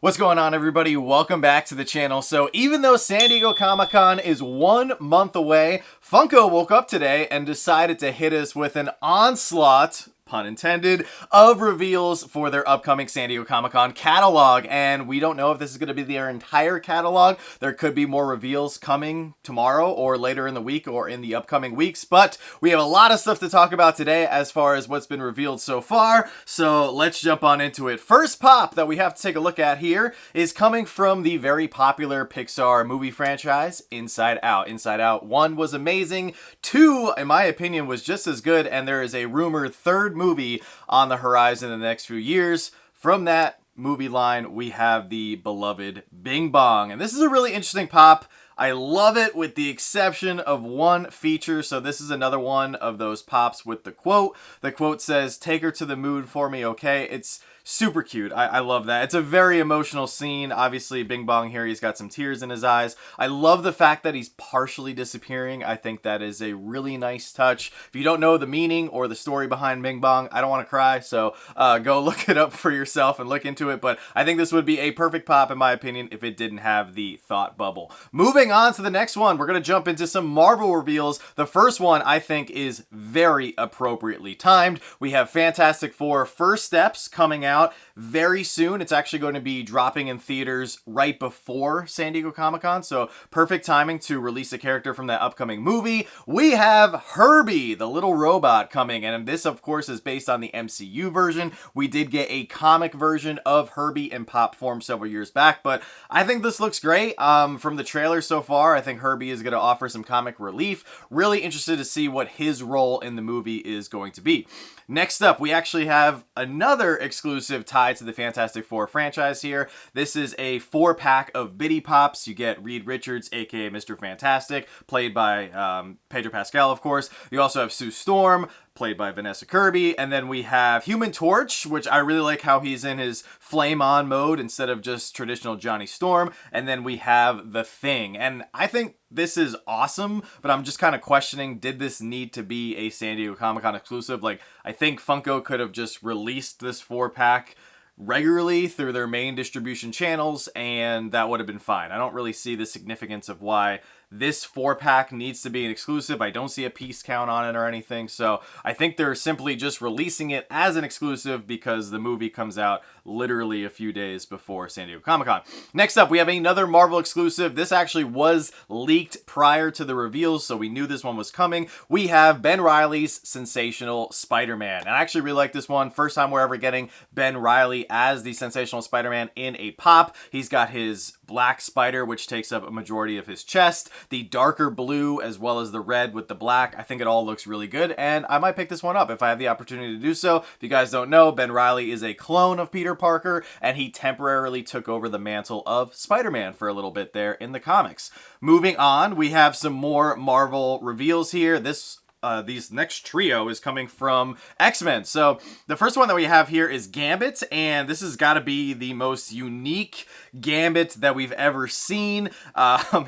What's going on, everybody? Welcome back to the channel. So even though San Diego Comic-Con is 1 month away, Funko woke up today and decided to hit us with an onslaught, pun intended, of reveals for their upcoming San Diego Comic-Con catalog. And we don't know if this is going to be their entire catalog. There could be more reveals coming tomorrow or later in the week or in the upcoming weeks. But we have a lot of stuff to talk about today as far as what's been revealed so far. So let's jump on into it. First pop that we have to take a look at here is coming from the very popular Pixar movie franchise, Inside Out. Inside Out 1 was amazing. 2, in my opinion, was just as good. And there is a rumored third movie on the horizon in the next few years. From that movie line, we have the beloved Bing Bong. And this is a really interesting pop. I love it with the exception of one feature. So this is another one of those pops with the quote. The quote says, "Take her to the moon for me, okay?" It's super cute. I love that. It's a very emotional scene. Obviously, Bing Bong here, he's got some tears in his eyes. I love the fact that he's partially disappearing. I think that is a really nice touch. If you don't know the meaning or the story behind Bing Bong, I don't want to cry, so go look it up for yourself and look into it. But I think this would be a perfect pop, in my opinion, if it didn't have the thought bubble. Moving on to the next one, we're going to jump into some Marvel reveals. The first one, I think, is very appropriately timed. We have Fantastic Four First Steps coming out very soon. It's actually going to be dropping in theaters right before San Diego Comic-Con, so perfect timing to release a character from that upcoming movie. We have Herby, the little robot, coming, and this, of course, is based on the MCU version. We did get a comic version of Herby in pop form several years back, but I think this looks great. From the trailer so far, I think Herby is going to offer some comic relief. Really interested to see what his role in the movie is going to be. Next up, we actually have another exclusive tied to the Fantastic Four franchise here. This is a 4-pack of Biddy Pops. You get Reed Richards, aka Mr. Fantastic, played by Pedro Pascal, of course. You also have Sue Storm, played by Vanessa Kirby, and then we have Human Torch, which I really like how he's in his flame on mode instead of just traditional Johnny Storm, and then we have The Thing. And I think this is awesome, but I'm just kind of questioning, did this need to be a San Diego Comic-Con exclusive? Like, I think Funko could have just released this 4-pack regularly through their main distribution channels, and that would have been fine. I don't really see the significance of why this 4-pack needs to be an exclusive. I don't see a piece count on it or anything, so I think they're simply just releasing it as an exclusive because the movie comes out literally a few days before San Diego Comic-Con. Next up, we have another Marvel exclusive. This actually was leaked prior to the reveals, so we knew this one was coming. We have Ben Reilly's Sensational SpiderMan, and I actually really like this one. First time we're ever getting Ben Reilly as the Sensational SpiderMan in a pop. He's got his black spider, which takes up a majority of his chest, the darker blue as well as the red with the black. I think it all looks really good, and I might pick this one up if I have the opportunity to do so. If you guys don't know, Ben Reilly is a clone of Peter Parker, and he temporarily took over the mantle of Spider-Man for a little bit there in the comics. Moving on, we have some more Marvel reveals here. These next trio is coming from XMen. So the first one that we have here is Gambit, and this has got to be the most unique Gambit that we've ever seen.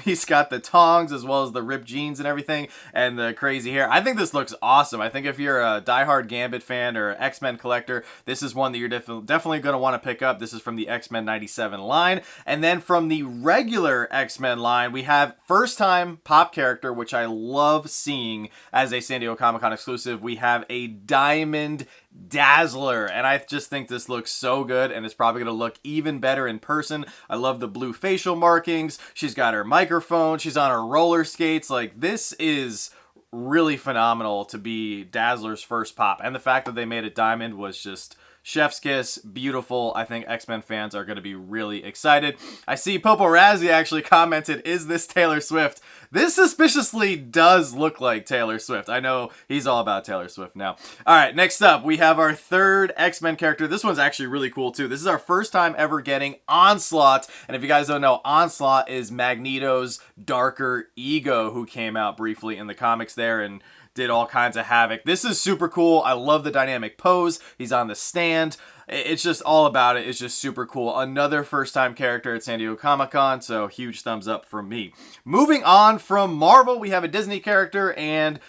He's got the tongs as well as the ripped jeans and everything, and the crazy hair. I think this looks awesome. I think if you're a diehard Gambit fan or X-Men collector, this is one that you're definitely going to want to pick up. This is from the X-Men 97 line. And then from the regular X-Men line, we have first time pop character, which I love seeing as a San Diego Comic-Con exclusive. We have a Diamond Dazzler, and I just think this looks so good, and it's probably going to look even better in person. I love the blue facial markings. She's got her microphone. She's on her roller skates. Like, this is really phenomenal to be Dazzler's first pop, and the fact that they made it diamond was just chef's kiss, beautiful. I think X-Men fans are going to be really excited. I see Popo Razzie actually commented, "Is this Taylor Swift?" This suspiciously does look like Taylor Swift. I know he's all about Taylor Swift now. All right, next up, we have our third X-Men character. This one's actually really cool too. This is our first time ever getting Onslaught, and if you guys don't know, Onslaught is Magneto's darker ego who came out briefly in the comics there and did all kinds of havoc. This is super cool. I love the dynamic pose. He's on the stand. It's just all about it. It's just super cool. Another first-time character at San Diego Comic-Con, so huge thumbs up from me. Moving on from Marvel, we have a Disney character, and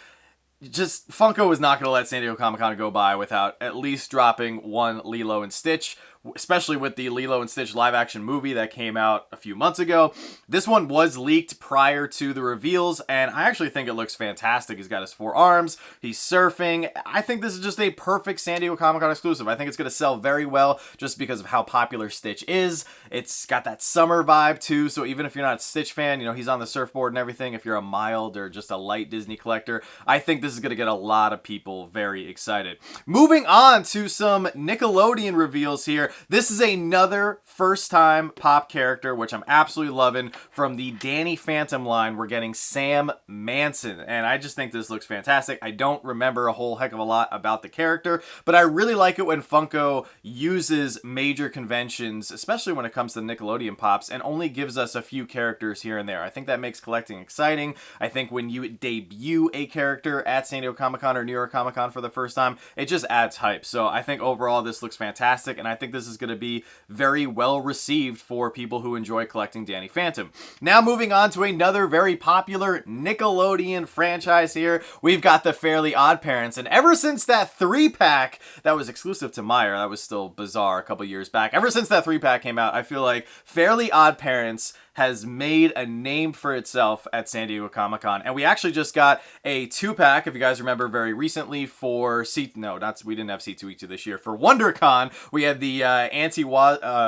just Funko is not going to let San Diego Comic-Con go by without at least dropping one Lilo and Stitch. especially with the Lilo and Stitch live action movie that came out a few months ago. This one was leaked prior to the reveals, and I actually think it looks fantastic. He's got his 4 arms, he's surfing. I think this is just a perfect San Diego Comic-Con exclusive. I think it's going to sell very well just because of how popular Stitch is. It's got that summer vibe too, so even if you're not a Stitch fan, you know, he's on the surfboard and everything. If you're a mild or just a light Disney collector, I think this is going to get a lot of people very excited. Moving on to some Nickelodeon reveals here. This is another first-time pop character, which I'm absolutely loving. From the Danny Phantom line, we're getting Sam Manson, and I just think this looks fantastic. I don't remember a whole heck of a lot about the character, but I really like it when Funko uses major conventions, especially when it comes to Nickelodeon pops, and only gives us a few characters here and there. I think that makes collecting exciting. I think when you debut a character at San Diego Comic-Con or New York Comic-Con for the first time, it just adds hype. So I think overall this looks fantastic, and I think this is going to be very well received for people who enjoy collecting Danny Phantom. Now moving on to another very popular Nickelodeon franchise here, we've got the Fairly OddParents, and ever since that 3-pack that was exclusive to Meyer, that was still bizarre a couple years back, ever since that 3-pack came out, I feel like Fairly OddParents has made a name for itself at San Diego Comic-Con. And we actually just got a 2-pack, if you guys remember, very recently for we didn't have C2E2 this year. For WonderCon, we had the Anti-Cosmo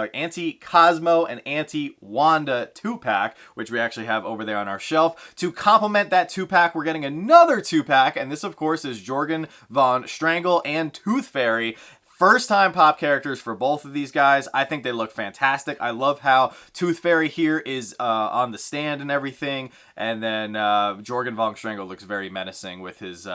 and Anti-Wanda 2-pack, which we actually have over there on our shelf. To complement that 2-pack, we're getting another 2-pack, and this, of course, is Jorgen von Strangle and Tooth Fairy. First-time pop characters for both of these guys. I think they look fantastic. I love how Tooth Fairy here is on the stand and everything, and then Jorgen von Strangle looks very menacing with his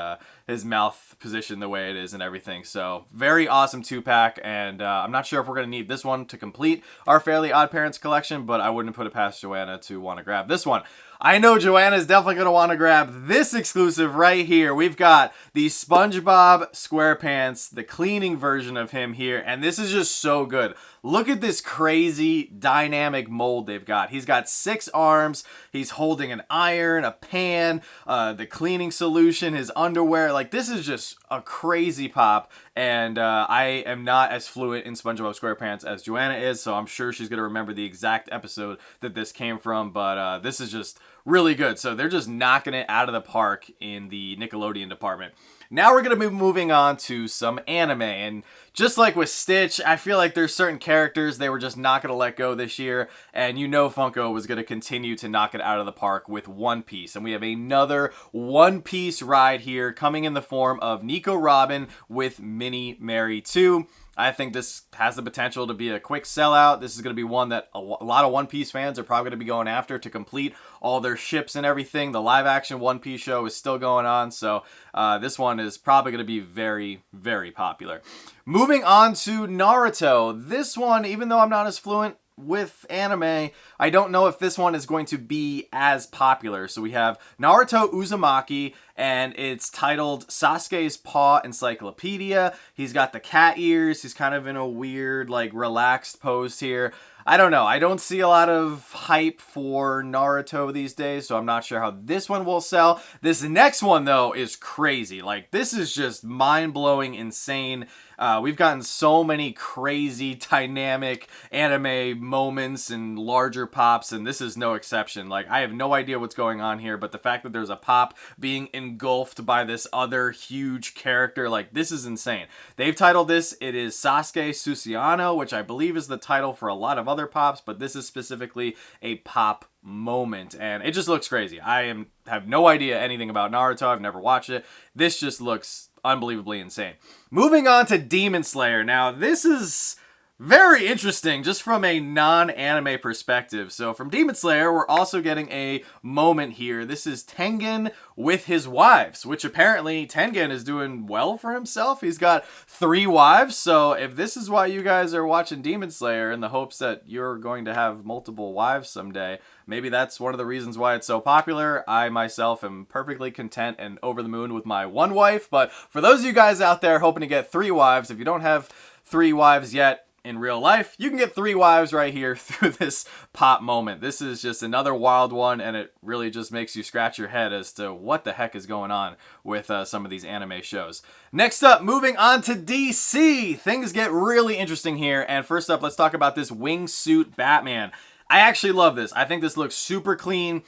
mouth position the way it is and everything. So very awesome 2-pack, and I'm not sure if we're going to need this one to complete our Fairly OddParents collection, but I wouldn't put it past Joanna to want to grab this one. I know Joanna is definitely going to want to grab this exclusive right here. We've got the Spongebob Squarepants, the cleaning version of him here, and this is just so good. Look at this crazy dynamic mold they've got. He's got 6 arms, he's holding an iron, a pan, the cleaning solution, his underwear. Like, this is just a crazy pop, and I am not as fluent in SpongeBob SquarePants as Joanna is, so I'm sure she's going to remember the exact episode that this came from, but this is just really good. So they're just knocking it out of the park in the Nickelodeon department. Now we're going to be moving on to some anime, and just like with Stitch, I feel like there's certain characters they were just not going to let go this year, and you know Funko was going to continue to knock it out of the park with One Piece, and we have another One Piece ride here coming in the form of Nico Robin with Mini Mary 2. I think this has the potential to be a quick sellout. This is going to be one that a lot of One Piece fans are probably going to be going after to complete all their ships and everything. The live action One Piece show is still going on, so this one is probably going to be very, very popular. Moving on to Naruto. This one, even though I'm not as fluent with anime, I don't know if this one is going to be as popular. So we have Naruto Uzumaki, and it's titled Sasuke's Paw Encyclopedia. He's got the cat ears. He's kind of in a weird, like, relaxed pose here. I don't know. I don't see a lot of hype for Naruto these days, so I'm not sure how this one will sell. This next one, though, is crazy. Like, this is just mind-blowing, insane. We've gotten so many crazy, dynamic anime moments and larger pops, and this is no exception. Like, I have no idea what's going on here, but the fact that there's a pop being engulfed by this other huge character, like, this is insane. They've titled this, it is Sasuke Susiano, which I believe is the title for a lot of other pops, but this is specifically a pop moment, and it just looks crazy. Have no idea anything about Naruto. I've never watched it. This just looks unbelievably insane. Moving on to Demon Slayer. Now, this is very interesting just from a non-anime perspective. So from Demon Slayer, we're also getting a moment here. This is Tengen with his wives, which apparently Tengen is doing well for himself. He's got 3 wives. So if this is why you guys are watching Demon Slayer in the hopes that you're going to have multiple wives someday, maybe that's one of the reasons why it's so popular. I myself am perfectly content and over the moon with my 1 wife. But for those of you guys out there hoping to get 3 wives, if you don't have 3 wives yet, in real life, you can get 3 wives right here through this pop moment. This is just another wild one, and it really just makes you scratch your head as to what the heck is going on with some of these anime shows. Next up, moving on to DC. Things get really interesting here, and first up, let's talk about this wingsuit Batman. I actually love this. I think this looks super clean.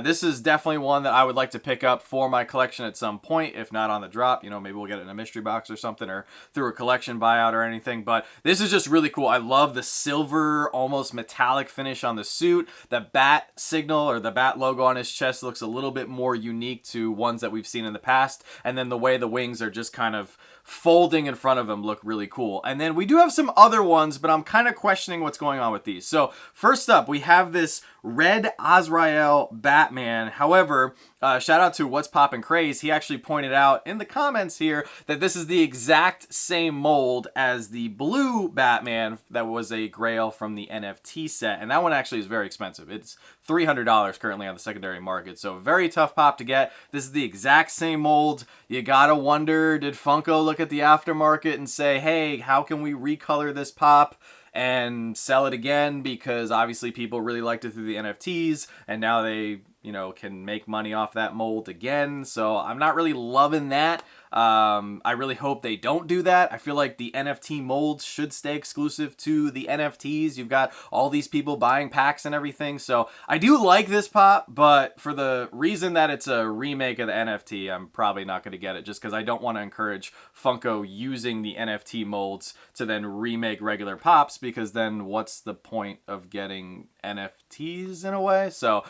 This is definitely one that I would like to pick up for my collection at some point, if not on the drop. You know, maybe we'll get it in a mystery box or something, or through a collection buyout or anything. But this is just really cool. I love the silver, almost metallic finish on the suit. The bat signal or the bat logo on his chest looks a little bit more unique to ones that we've seen in the past. And then the way the wings are just kind of folding in front of him look really cool. And then we do have some other ones, but I'm kind of questioning what's going on with these. So first up, we have this Red Azrael Batman. However, shout out to What's Poppin' Craze. He actually pointed out in the comments here that this is the exact same mold as the blue Batman that was a grail from the NFT set. And that one actually is very expensive. It's $300 currently on the secondary market. So very tough pop to get. This is the exact same mold. You gotta wonder, did Funko look at the aftermarket and say, hey, how can we recolor this pop and sell it again? Because obviously people really liked it through the NFTs, and now they, you know, can make money off that mold again. So I'm not really loving that. I really hope they don't do that. I feel like the NFT molds should stay exclusive to the NFTs. You've got all these people buying packs and everything. So I do like this pop, but for the reason that it's a remake of the NFT, I'm probably not going to get it, just because I don't want to encourage Funko using the NFT molds to then remake regular pops, because then what's the point of getting NFTs in a way? So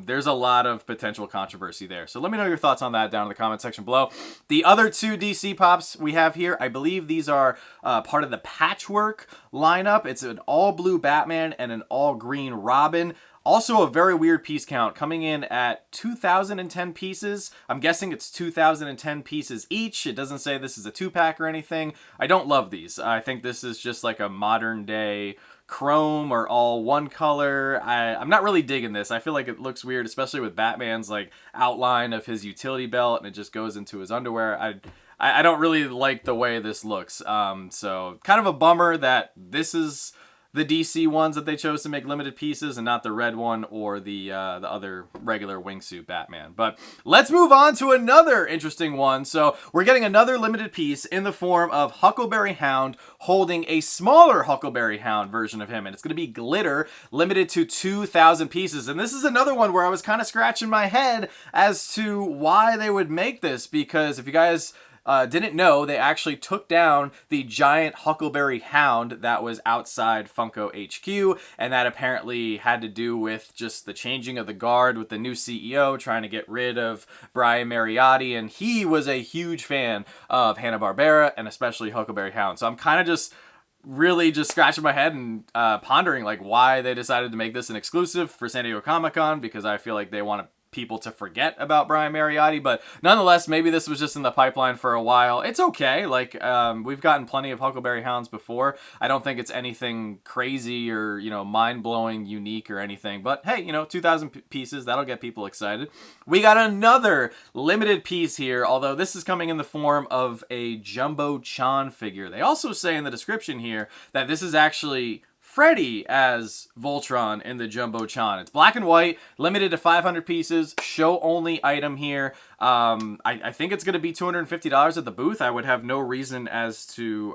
there's a lot of potential controversy there. So let me know your thoughts on that down in the comment section below. The other 2 DC pops we have here, I believe these are part of the Patchwork lineup. It's an all blue Batman and an all green Robin. Also a very weird piece count, coming in at 2,010 pieces. I'm guessing it's 2,010 pieces each. It doesn't say this is a 2-pack or anything. I don't love these. I think this is just like a modern day chrome or all one color. I'm not really digging this. I feel like it looks weird, especially with Batman's like outline of his utility belt and it just goes into his underwear. I don't really like the way this looks. So kind of a bummer that this is the DC ones that they chose to make limited pieces and not the red one or the other regular wingsuit Batman. But let's move on to another interesting one. So we're getting another limited piece in the form of Huckleberry Hound holding a smaller Huckleberry Hound version of him. And it's going to be glitter, limited to 2,000 pieces. And this is another one where I was kind of scratching my head as to why they would make this, because if you guys didn't know, they actually took down the giant Huckleberry Hound that was outside Funko HQ, and that apparently had to do with just the changing of the guard with the new CEO trying to get rid of Brian Mariotti, and he was a huge fan of Hanna-Barbera and especially Huckleberry Hound. So I'm kind of just really just scratching my head and pondering like why they decided to make this an exclusive for San Diego Comic-Con, because I feel like they want to people to forget about Brian Mariotti, but nonetheless, maybe this was just in the pipeline for a while. It's okay. Like, we've gotten plenty of Huckleberry Hounds before. I don't think it's anything crazy or, you know, mind-blowing, unique or anything, but hey, you know, 2,000 pieces, that'll get people excited. We got another limited piece here, although this is coming in the form of a Jumbo Chan figure. They also say in the description here that this is actually Freddy as Voltron in the Jumbo Chan. It's black and white, limited to 500 pieces, show only item here. I think it's going to be $250 at the booth. I would have no reason as to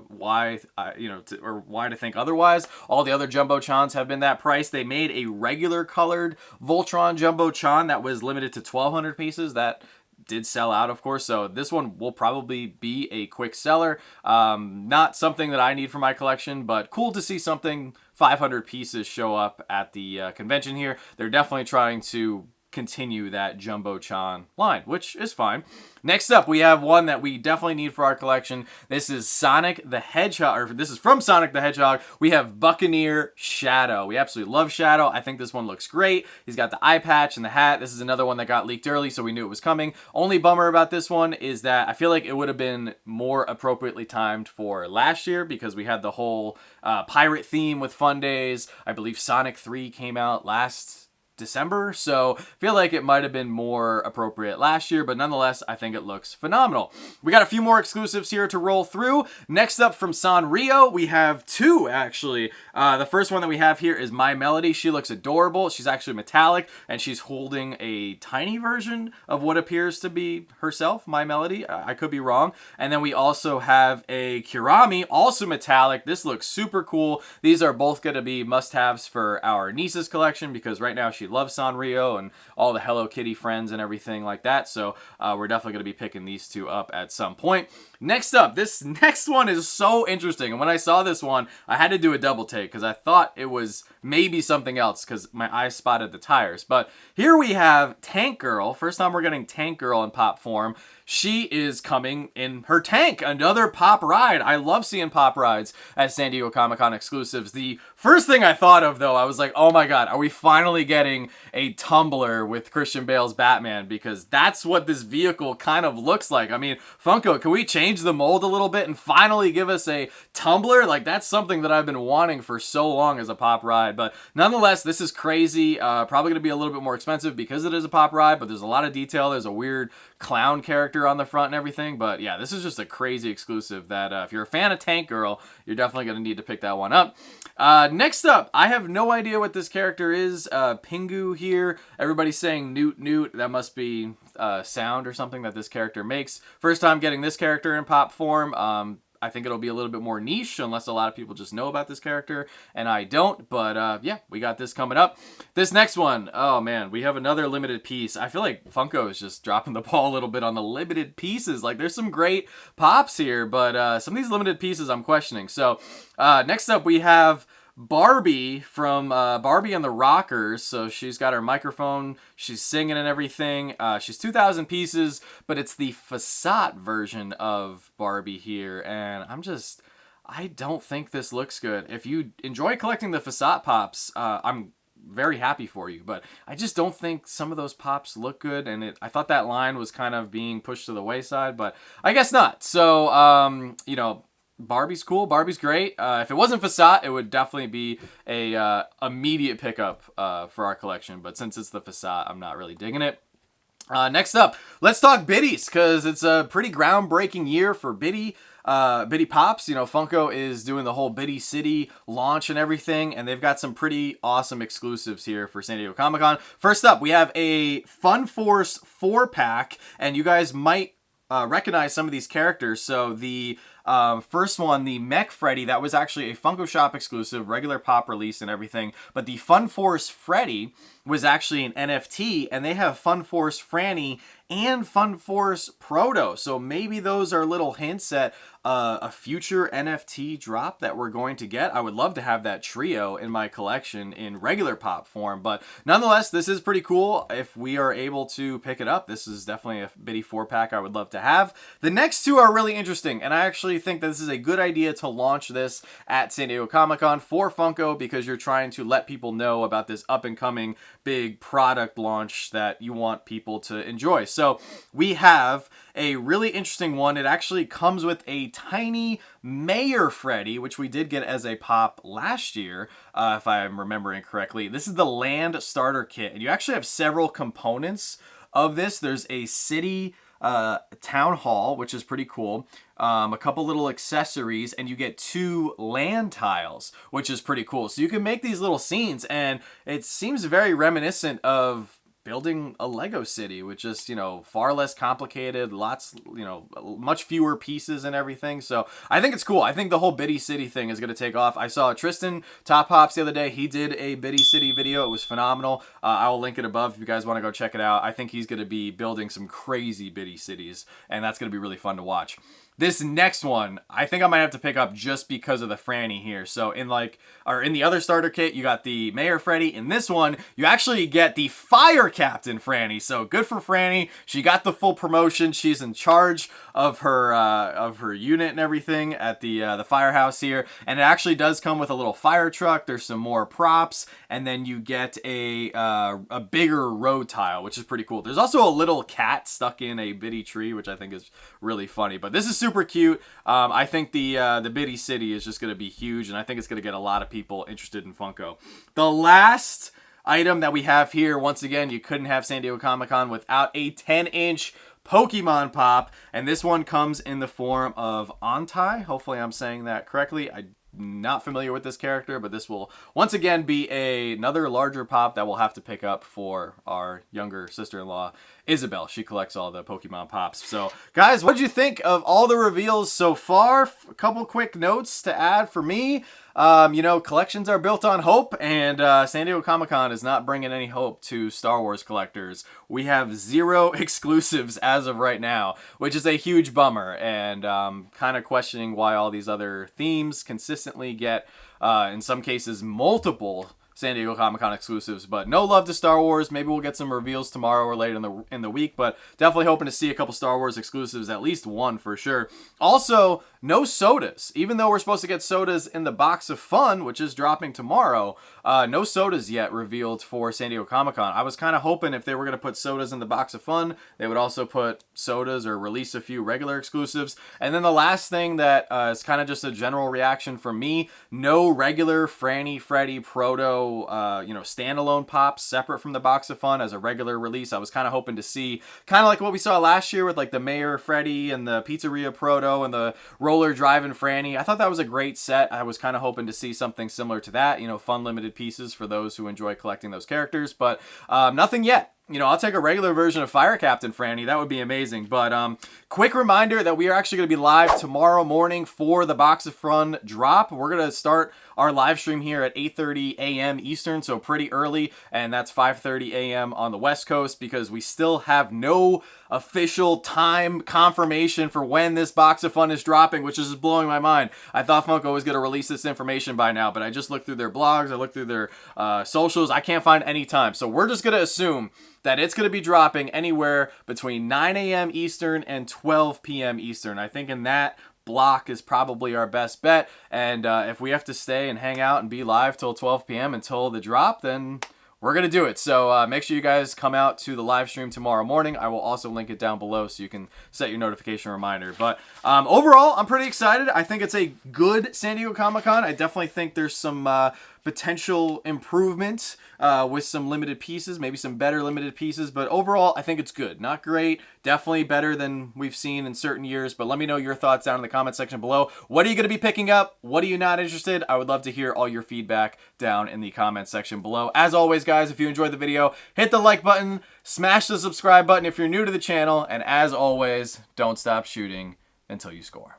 why, or why to think otherwise. All the other Jumbo Chans have been that price. They made a regular colored Voltron Jumbo Chan that was limited to 1,200 pieces. That did sell out, of course, so this one will probably be a quick seller. Not something that I need for my collection, but cool to see something 500 pieces show up at the convention here. They're definitely trying to continue that Jumbo Chan line, which is fine. Next up, we have one that we definitely need for our collection. This is Sonic the Hedgehog, or this is from Sonic the Hedgehog. We have Buccaneer Shadow. We absolutely love Shadow. I think this one looks great. He's got the eye patch and the hat. This is another one that got leaked early, so we knew it was coming. Only bummer about this one is that I feel like it would have been more appropriately timed for last year, because we had the whole pirate theme with Fun Days. I believe Sonic 3 came out last December, so I feel like it might have been more appropriate last year, but nonetheless, I think it looks phenomenal. We got a few more exclusives here to roll through. Next up from Sanrio, we have two, actually. The first one that we have here is My Melody. She looks adorable. She's actually metallic, and she's holding a tiny version of what appears to be herself, My Melody. I could be wrong. And then we also have a Kurami, also metallic. This looks super cool. These are both going to be must-haves for our niece's collection, because right now she loves Sanrio and all the Hello Kitty friends and everything like that. So we're definitely going to be picking these two up at some point. Next up, this next one is so interesting. And when I saw this one, I had to do a double take because I thought it was maybe something else because my eye spotted the tires. But here we have Tank Girl. First time we're getting Tank Girl in pop form. She is coming in her tank, another pop ride. I love seeing pop rides at San Diego Comic-Con exclusives. The first thing I thought of, though, I was like, oh my god, are we finally getting a tumbler with Christian Bale's Batman? Because that's what this vehicle kind of looks like. I mean, Funko, can we change the mold a little bit and finally give us a tumbler? Like, that's something that I've been wanting for so long as a pop ride. But nonetheless, this is crazy. Probably going to be a little bit more expensive because it is a pop ride, but there's a lot of detail. There's a weird clown character on the front and everything. But yeah, this is just a crazy exclusive that if you're a fan of Tank Girl, you're definitely going to need to pick that one up. Next up, I have no idea what this character is. Pingu here. Everybody's saying Newt Newt. That must be sound or something that this character makes. First time getting this character in pop form. I think it'll be a little bit more niche unless a lot of people just know about this character, and I don't. But yeah, we got this coming up. This next one, oh man, we have another limited piece. I feel like Funko is just dropping the ball a little bit on the limited pieces. Like, there's some great pops here, but some of these limited pieces I'm questioning. So next up we have Barbie from Barbie and the Rockers. So she's got her microphone, she's singing and everything. She's 2,000 pieces, but it's the facade version of Barbie here, and I don't think this looks good. If you enjoy collecting the facade pops, I'm very happy for you, but I just don't think some of those pops look good, and I thought that line was kind of being pushed to the wayside, but I guess not. So you know, Barbie's cool. Barbie's great. If it wasn't Facade, it would definitely be a immediate pickup for our collection. But since it's the Facade, I'm not really digging it. Next up, let's talk Biddies, because it's a pretty groundbreaking year for Biddy. Biddy Pops. You know, Funko is doing the whole Biddy City launch and everything, and they've got some pretty awesome exclusives here for San Diego Comic-Con. First up, we have a Fun Force 4-pack, and you guys might recognize some of these characters. So the first one, the Mech Freddy, that was actually a Funko Shop exclusive, regular pop release and everything. But the Fun Force Freddy was actually an NFT, and they have Fun Force Franny and Fun Force Proto. So maybe those are little hints at a future NFT drop that we're going to get. I would love to have that trio in my collection in regular pop form, but nonetheless, this is pretty cool. If we are able to pick it up, this is definitely a Biddy 4-pack I would love to have. The next two are really interesting, and I actually think that this is a good idea to launch this at San Diego Comic-Con for Funko, because you're trying to let people know about this up-and-coming big product launch that you want people to enjoy. So we have a really interesting one. It actually comes with a tiny Mayor Freddy, which we did get as a pop last year, if I'm remembering correctly. This is the Land Starter Kit, and you actually have several components of this. There's a city town hall, which is pretty cool. A couple little accessories, and you get 2 land tiles, which is pretty cool. So you can make these little scenes, and it seems very reminiscent of building a Lego city, with just, you know, far less complicated, lots, you know, much fewer pieces and everything. So I think it's cool. I think the whole Biddy City thing is going to take off. I saw Tristan Top Hops the other day. He did a Biddy City video. It was phenomenal. I will link it above if you guys want to go check it out. I think he's going to be building some crazy Biddy cities, and that's going to be really fun to watch. This next one, I think I might have to pick up just because of the Franny here. So in the other starter kit, you got the Mayor Freddy. In this one, you actually get the Fire Captain Franny. So good for Franny. She got the full promotion. She's in charge of her unit and everything at the firehouse here. And it actually does come with a little fire truck. There's some more props, and then you get a bigger road tile, which is pretty cool. There's also a little cat stuck in a Biddy tree, which I think is really funny. But this is super cute. I think the Biddy City is just going to be huge, and I think it's going to get a lot of people interested in Funko. The last item that we have here. Once again, you couldn't have San Diego Comic-Con without a 10-inch Pokemon pop, and this one comes in the form of Ontai. Hopefully I'm saying that correctly. I'm not familiar with this character, but this will once again be another larger pop that we'll have to pick up for our younger sister-in-law, Isabel. She collects all the Pokemon pops. So, guys, what did you think of all the reveals so far? A couple quick notes to add for me. You know, collections are built on hope, and San Diego Comic-Con is not bringing any hope to Star Wars collectors. We have 0 exclusives as of right now, which is a huge bummer, and kind of questioning why all these other themes consistently get, in some cases, multiple San Diego Comic-Con exclusives, but no love to Star Wars. Maybe we'll get some reveals tomorrow or later in the week, but definitely hoping to see a couple Star Wars exclusives, at least one for sure. Also, no sodas. Even though we're supposed to get sodas in the Box of Fun, which is dropping tomorrow, no sodas yet revealed for San Diego Comic-Con. I was kind of hoping if they were going to put sodas in the Box of Fun, they would also put sodas or release a few regular exclusives. And then the last thing that is kind of just a general reaction from me, no regular Franny, Freddy, Proto, standalone pops separate from the Box of Fun as a regular release. I was kind of hoping to see kind of like what we saw last year with like the Mayor Freddy and the Pizzeria Proto and the Roller Driving Franny. I thought that was a great set. I was kind of hoping to see something similar to that, fun limited pieces for those who enjoy collecting those characters, but nothing yet. I'll take a regular version of Fire Captain Franny. That would be amazing. But quick reminder that we are actually going to be live tomorrow morning for the Box of Fun drop. We're going to start our live stream here at 8:30 a.m. Eastern, so pretty early, and that's 5:30 a.m. on the West Coast, because we still have no official time confirmation for when this Box of Fun is dropping, which is just blowing my mind. I thought Funko was going to release this information by now, but I just looked through their blogs, I looked through their socials. I can't find any time, so we're just going to assume that it's going to be dropping anywhere between 9 a.m. Eastern and 12 p.m. Eastern. I think in that block is probably our best bet, and if we have to stay and hang out and be live till 12 p.m. until the drop, then we're going to do it. So make sure you guys come out to the live stream tomorrow morning. I will also link it down below so you can set your notification reminder. But overall, I'm pretty excited. I think it's a good San Diego Comic-Con. I definitely think there's some potential improvement with some limited pieces, maybe some better limited pieces, but overall I think it's good. Not great, definitely better than we've seen in certain years, but let me know your thoughts down in the comment section below. What are you going to be picking up? What are you not interested? I would love to hear all your feedback down in the comment section below. As always, guys, if you enjoyed the video, hit the like button, smash the subscribe button if you're new to the channel, and as always, don't stop shooting until you score.